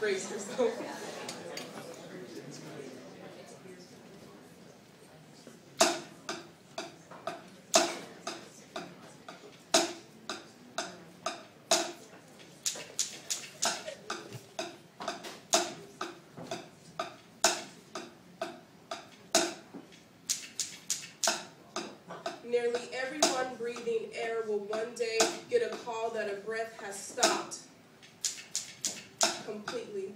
Brace yourself. Nearly everyone breathing air will one day get a call that a breath has stopped completely.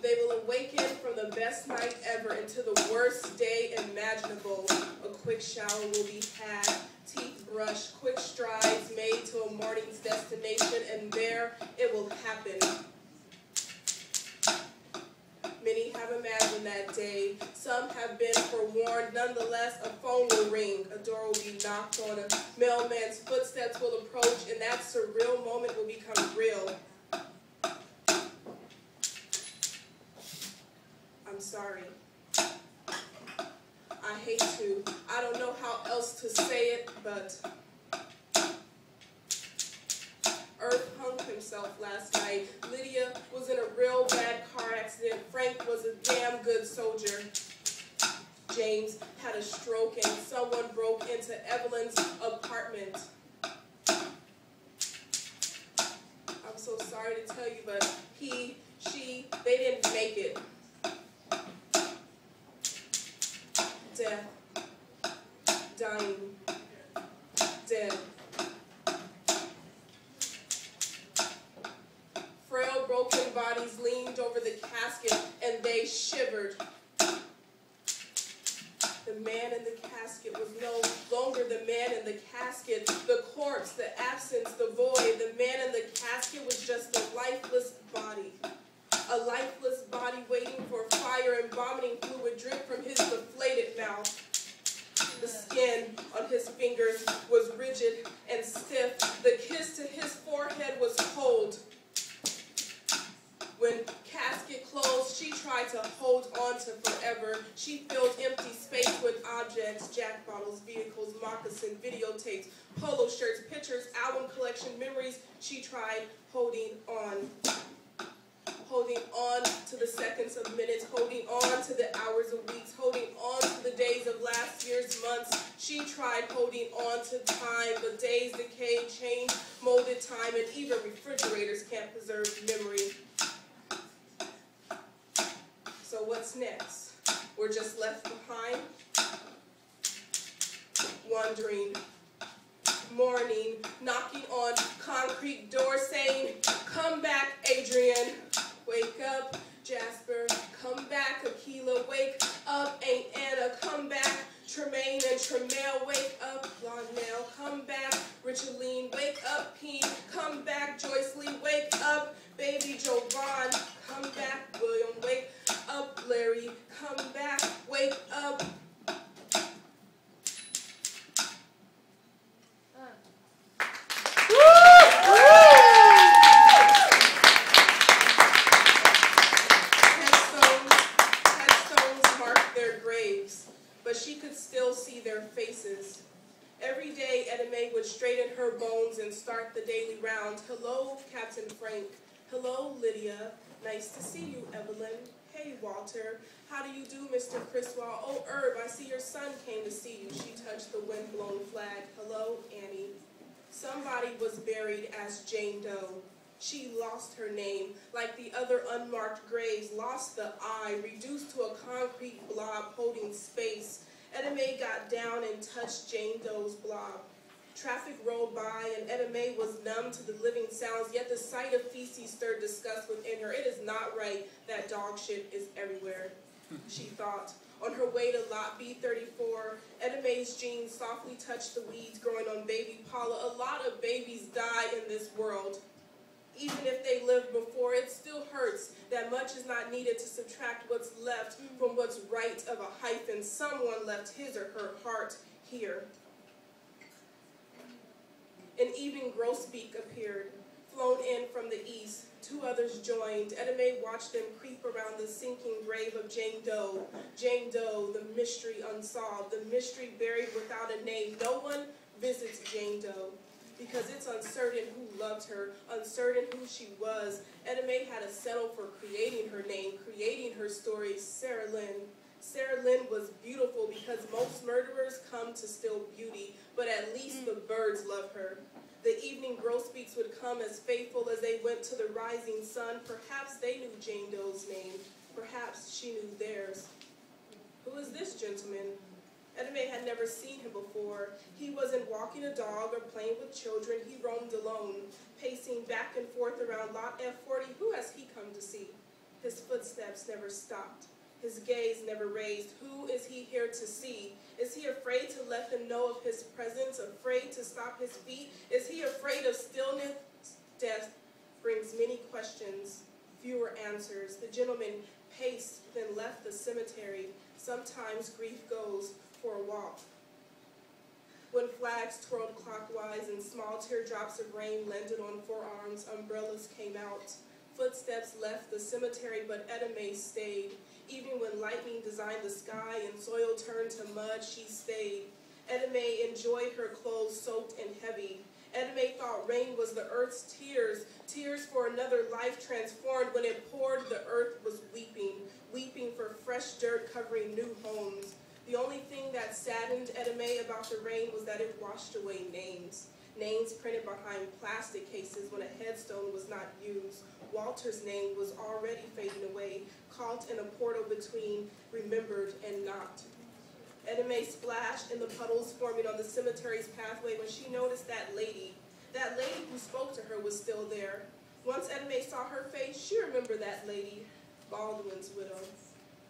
They will awaken from the best night ever into the worst day imaginable. A quick shower will be had, teeth brushed, quick strides made to a morning's destination, and there it will happen. Many have imagined that day. Some have been forewarned. Nonetheless, a phone will ring. A door will be knocked on. A mailman's footsteps will approach, and that surreal moment will become real. I'm sorry. I hate to. I don't know how else to say it, but Earth hung himself last night. Lydia was in a real bad car accident. Frank was a damn good soldier. James had a stroke and someone broke into Evelyn's apartment. I'm so sorry to tell you, but he, she, they didn't make it. Death. Dying. Dead. Frail, broken bodies leaned over the casket, and they shivered. The man in the casket was no longer the man in the casket. The corpse, the absence, the void. The man in the casket was just a lifeless body. A lifeless body waiting for fire, and vomiting fluid drip from his deflated mouth. The skin on his fingers was rigid and stiff. The kiss to his forehead was cold. When casket closed, she tried to hold on to forever. She filled empty space with objects, jack bottles, vehicles, moccasin, videotapes, polo shirts, pictures, album collection, memories. She tried holding on to the seconds of minutes, holding on to the hours of weeks, holding on to the days of last year's months. She tried holding on to time, but days decayed, change, molded time, and even refrigerators can't preserve memory. So what's next? We're just left behind, wondering, mourning, knocking on concrete doors saying, "Come back, Adrian. Wake up, Jasper. Come back, Akila. Wake up, Aunt Anna. Come back, Tremaine and Tremaine. Wake up, Lonnell. Come back, Richaline. Wake up, Pete. Come back, Joyce Lee. Wake up, baby Jovan. Come back, William. Wake up, Larry. Come back. Wake up." But she could still see their faces. Every day, Edame would straighten her bones and start the daily round. "Hello, Captain Frank. Hello, Lydia. Nice to see you, Evelyn. Hey, Walter. How do you do, Mr. Criswell? Oh, Herb, I see your son came to see you." She touched the wind-blown flag. "Hello, Annie." Somebody was buried as Jane Doe. She lost her name, like the other unmarked graves, lost the eye, reduced to a concrete blob holding space. Edame got down and touched Jane Doe's blob. Traffic rolled by, and Edame was numb to the living sounds, yet the sight of feces stirred disgust within her. It is not right that dog shit is everywhere, she thought. On her way to lot B34, Edame's jeans softly touched the weeds growing on baby Paula. A lot of babies die in this world. Even if they lived before, it still hurts that much is not needed to subtract what's left from what's right of a hyphen. Someone left his or her heart here. An even grosbeak appeared, flown in from the east. Two others joined. Edame watched them creep around the sinking grave of Jane Doe. Jane Doe, the mystery unsolved, the mystery buried without a name. No one visits Jane Doe. Because it's uncertain who loved her, uncertain who she was, Etta Mae had to settle for creating her name, creating her story, Sarah Lynn. Sarah Lynn was beautiful because most murderers come to steal beauty, but at least the birds love her. The evening grosbeaks would come as faithful as they went to the rising sun. Perhaps they knew Jane Doe's name. Perhaps she knew theirs. Who is this gentleman? Etta Mae had never seen him before. He wasn't walking a dog or playing with children. He roamed alone, pacing back and forth around Lot F40. Who has he come to see? His footsteps never stopped. His gaze never raised. Who is he here to see? Is he afraid to let them know of his presence, afraid to stop his feet? Is he afraid of stillness? Death brings many questions, fewer answers. The gentleman paced, then left the cemetery. Sometimes grief goes for a walk. When flags twirled clockwise and small teardrops of rain landed on forearms, umbrellas came out. Footsteps left the cemetery, but Etta Mae stayed. Even when lightning designed the sky and soil turned to mud, she stayed. Etta Mae enjoyed her clothes soaked and heavy. Etta Mae thought rain was the earth's tears, tears for another life transformed. When it poured, the earth was weeping, weeping for fresh dirt covering new homes. The only thing that saddened Etta Mae about the rain was that it washed away names. Names printed behind plastic cases when a headstone was not used. Walter's name was already fading away, caught in a portal between remembered and not. Etta Mae splashed in the puddles forming on the cemetery's pathway when she noticed that lady who spoke to her was still there. Once Etta Mae saw her face, she remembered that lady, Baldwin's widow.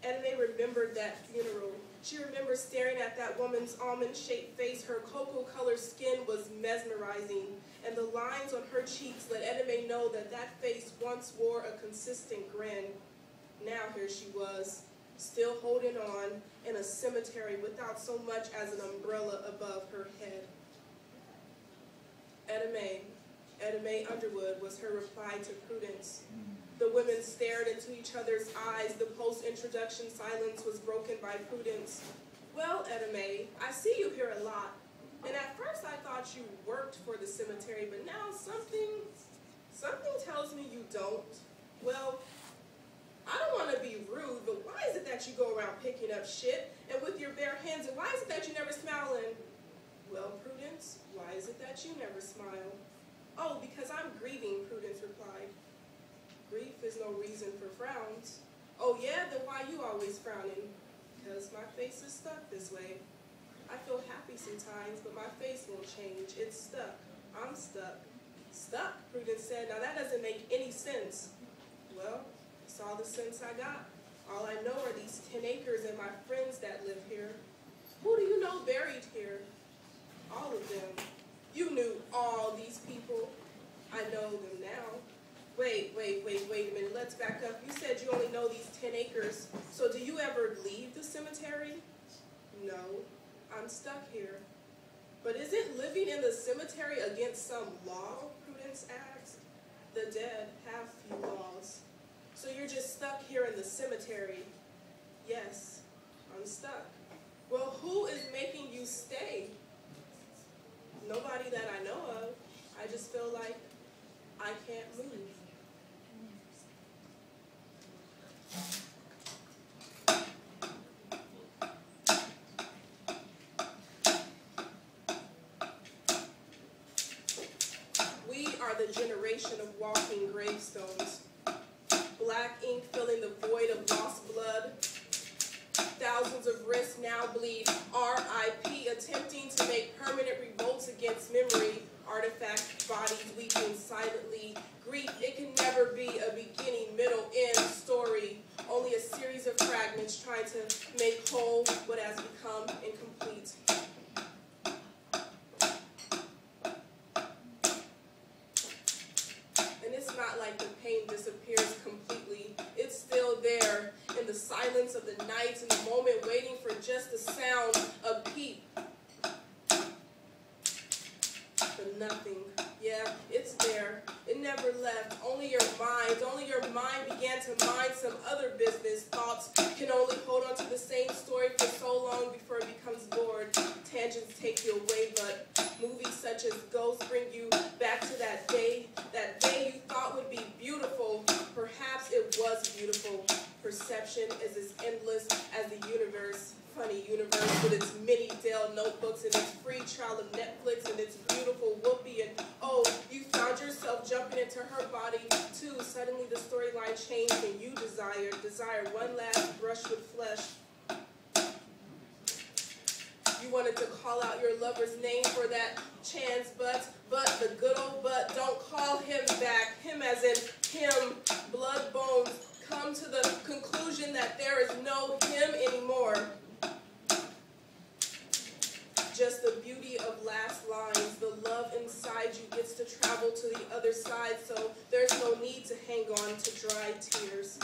Etta Mae remembered that funeral. She remembered staring at that woman's almond-shaped face. Her cocoa-colored skin was mesmerizing, and the lines on her cheeks let Etta Mae know that that face once wore a consistent grin. Now here she was, still holding on in a cemetery without so much as an umbrella above her head. Etta Mae Underwood was her reply to Prudence. The women stared into each other's eyes. The post-introduction silence was broken by Prudence. Well, Etta Mae, I see you here a lot. And at first I thought you worked for the cemetery, but now something tells me you don't. Well, I don't want to be rude, but why is it that you go around picking up shit and with your bare hands, and why is it that you never smile? And, well, Prudence, why is it that you never smile? Oh, because I'm grieving, Prudence replied. Grief is no reason for frowns. Oh yeah, then why you always frowning? Because my face is stuck this way. I feel happy sometimes, but my face won't change. It's stuck. I'm stuck. Stuck, Prudence said. Now that doesn't make any sense. Well, it's all the sense I got. All I know are these 10 acres and my friends that live here. Who do you know buried here? All of them. You knew all these people. I know them now. Wait a minute, let's back up. You said you only know these 10 acres, so do you ever leave the cemetery? No, I'm stuck here. But isn't living in the cemetery against some law, Prudence asked? The dead have few laws. So you're just stuck here in the cemetery? Yes, I'm stuck. Well, who is making you stay? Nobody that I know of. I just feel like I can't move. We are the generation of walking gravestones. Black ink filling the void of lost blood. Thousands of wrists now bleed. R.I.P. attempting to make permanent revolts against memory. Artifact bodies weeping silently. Grief, it can never be a beginning, middle, end story. Only a series of fragments trying to make whole what has become incomplete. And it's not like the pain disappears completely. It's still there in the silence of the night, in the moment waiting for just the sound of peep. But nothing. Yeah, it's there. It never left. Only your mind began to mind some other business. Thoughts can only hold on to the same story for so long before it becomes bored. Tangents take you away, but movies such as Ghost bring you back to that day you thought would be beautiful. Perhaps it was beautiful. Perception is as endless as the universe. Funny universe with its mini Dell notebooks and its free trial of Netflix and its beautiful Whoopi, and oh, you found yourself jumping into her body too. Suddenly the storyline changed and you desire one last brush with flesh. You wanted to call out your lover's name for that chance, but the good old but, don't call him back. Him as in him, blood bones. Come to the conclusion that there is no him anymore. Just the beauty of last lines. The love inside you gets to travel to the other side, so there's no need to hang on to dry tears.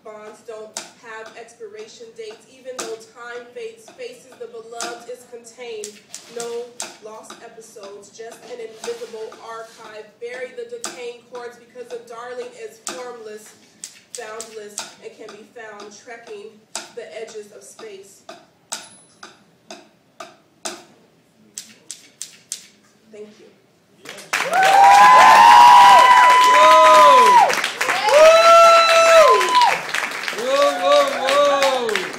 Bonds don't have expiration dates, even though time fades, faces the beloved is contained. No lost episodes, just an invisible archive. Bury the decaying chords because the darling is formless, boundless, and can be found trekking the edges of space.